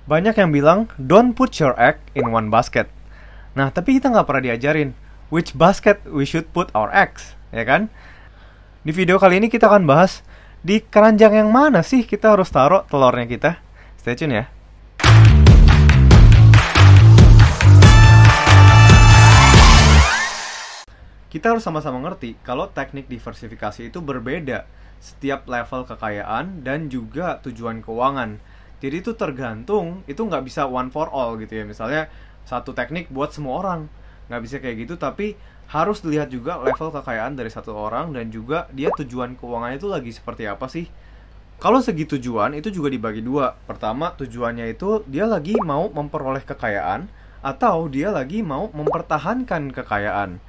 Banyak yang bilang, don't put your egg in one basket. Nah, tapi kita nggak pernah diajarin which basket we should put our eggs, ya kan? Di video kali ini kita akan bahas di keranjang yang mana sih kita harus taruh telurnya kita. Stay tune ya. Kita harus sama-sama ngerti kalau teknik diversifikasi itu berbeda setiap level kekayaan dan juga tujuan keuangan. Jadi itu tergantung, itu nggak bisa one for all gitu ya. Misalnya satu teknik buat semua orang, nggak bisa kayak gitu. Tapi harus dilihat juga level kekayaan dari satu orang dan juga dia tujuan keuangan itu lagi seperti apa sih. Kalau segi tujuan itu juga dibagi dua. Pertama, tujuannya itu dia lagi mau memperoleh kekayaan atau dia lagi mau mempertahankan kekayaan.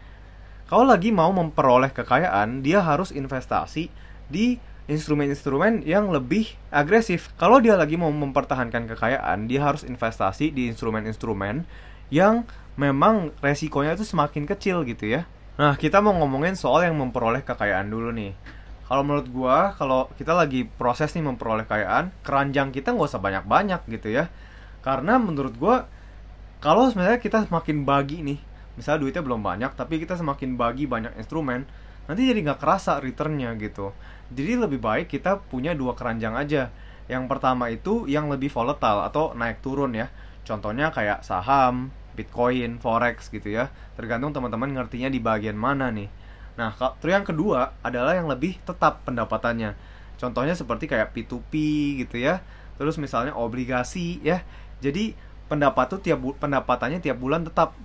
Kalau lagi mau memperoleh kekayaan, dia harus investasi di instrumen-instrumen yang lebih agresif. Kalau dia lagi mau mempertahankan kekayaan, dia harus investasi di instrumen-instrumen yang memang resikonya itu semakin kecil gitu ya. Nah, kita mau ngomongin soal yang memperoleh kekayaan dulu nih. Kalau menurut gua, kalau kita lagi proses nih memperoleh kekayaan, keranjang kita nggak usah banyak-banyak gitu ya. Karena menurut gua, kalau sebenarnya kita semakin bagi nih, misalnya duitnya belum banyak, tapi kita semakin bagi banyak instrumen, nanti jadi nggak kerasa returnnya gitu. Jadi lebih baik kita punya dua keranjang aja. Yang pertama itu yang lebih volatile atau naik turun ya. Contohnya kayak saham, Bitcoin, Forex gitu ya. Tergantung teman-teman ngertinya di bagian mana nih. Nah, terus yang kedua adalah yang lebih tetap pendapatannya. Contohnya seperti kayak P2P gitu ya. Terus misalnya obligasi ya. Jadi pendapatannya tiap bulan tetap.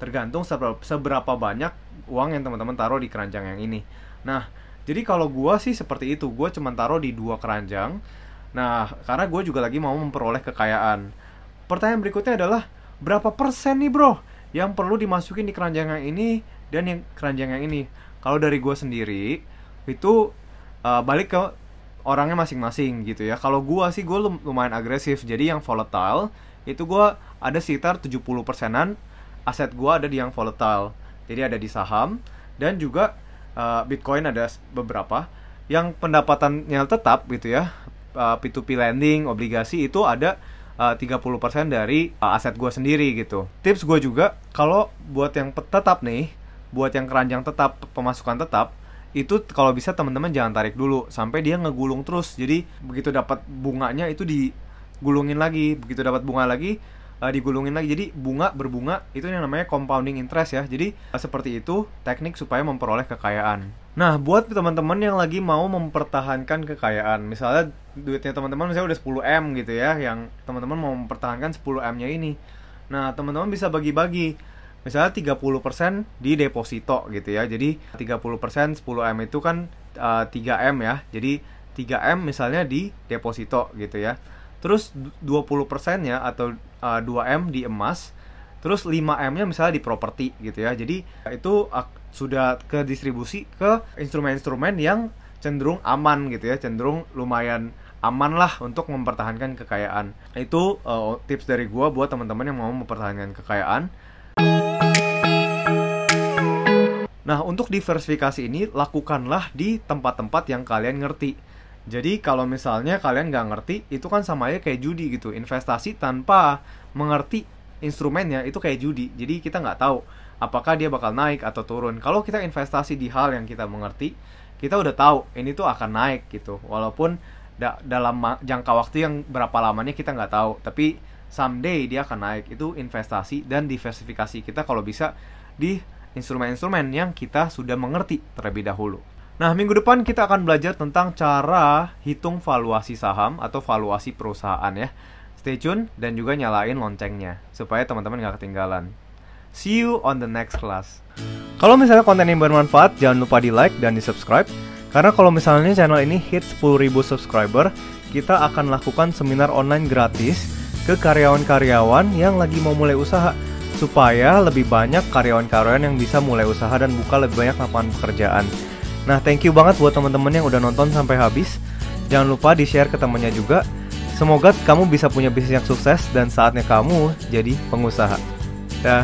Tergantung seberapa banyak uang yang teman-teman taruh di keranjang yang ini. Nah, jadi kalau gue sih seperti itu. Gue cuma taruh di dua keranjang. Nah, karena gue juga lagi mau memperoleh kekayaan. Pertanyaan berikutnya adalah, berapa persen nih bro yang perlu dimasukin di keranjang yang ini dan yang keranjang yang ini? Kalau dari gue sendiri, itu balik ke orangnya masing-masing gitu ya. Kalau gue sih, gue lumayan agresif. Jadi yang volatile, itu gue ada sekitar 70%-an aset gue ada di yang volatile. Jadi ada di saham dan juga Bitcoin ada beberapa. Yang pendapatannya tetap gitu ya, P2P lending, obligasi itu ada 30% dari aset gue sendiri gitu. Tips gue juga, kalau buat yang tetap nih, buat yang keranjang tetap, pemasukan tetap, itu kalau bisa teman-teman jangan tarik dulu sampai dia ngegulung terus. Jadi begitu dapat bunganya itu digulungin lagi, begitu dapat bunga lagi digulungin lagi. Jadi berbunga itu yang namanya compounding interest ya. Jadi seperti itu teknik supaya memperoleh kekayaan. Nah, buat teman-teman yang lagi mau mempertahankan kekayaan, misalnya duitnya teman-teman misalnya udah 10M gitu ya, yang teman-teman mau mempertahankan 10M-nya ini. Nah, teman-teman bisa bagi-bagi. Misalnya 30% di deposito gitu ya. Jadi 30% 10M itu kan 3M ya. Jadi 3M misalnya di deposito gitu ya. Terus 20%-nya atau 2M di emas, terus 5M-nya misalnya di properti gitu ya. Jadi itu sudah ke distribusi ke instrumen-instrumen yang cenderung aman gitu ya, cenderung lumayan aman lah untuk mempertahankan kekayaan. Itu tips dari gua buat teman-teman yang mau mempertahankan kekayaan. Nah, untuk diversifikasi ini lakukanlah di tempat-tempat yang kalian ngerti. Jadi kalau misalnya kalian nggak ngerti, itu kan sama aja kayak judi gitu. Investasi tanpa mengerti instrumennya itu kayak judi. Jadi kita nggak tahu apakah dia bakal naik atau turun. Kalau kita investasi di hal yang kita mengerti, kita udah tahu ini tuh akan naik gitu. Walaupun dalam jangka waktu yang berapa lamanya kita nggak tahu. Tapi someday dia akan naik. Itu investasi dan diversifikasi kita kalau bisa di instrumen-instrumen yang kita sudah mengerti terlebih dahulu. Nah, minggu depan kita akan belajar tentang cara hitung valuasi saham atau valuasi perusahaan ya. Stay tune dan juga nyalain loncengnya supaya teman-teman gak ketinggalan. See you on the next class. Kalau misalnya konten ini bermanfaat, jangan lupa di like dan di subscribe. Karena kalau misalnya channel ini hit 10.000 subscriber, kita akan lakukan seminar online gratis ke karyawan-karyawan yang lagi mau mulai usaha, supaya lebih banyak karyawan-karyawan yang bisa mulai usaha dan buka lebih banyak lapangan pekerjaan. Nah, thank you banget buat teman-teman yang udah nonton sampai habis. Jangan lupa di-share ke temannya juga. Semoga kamu bisa punya bisnis yang sukses dan saatnya kamu jadi pengusaha. Dah.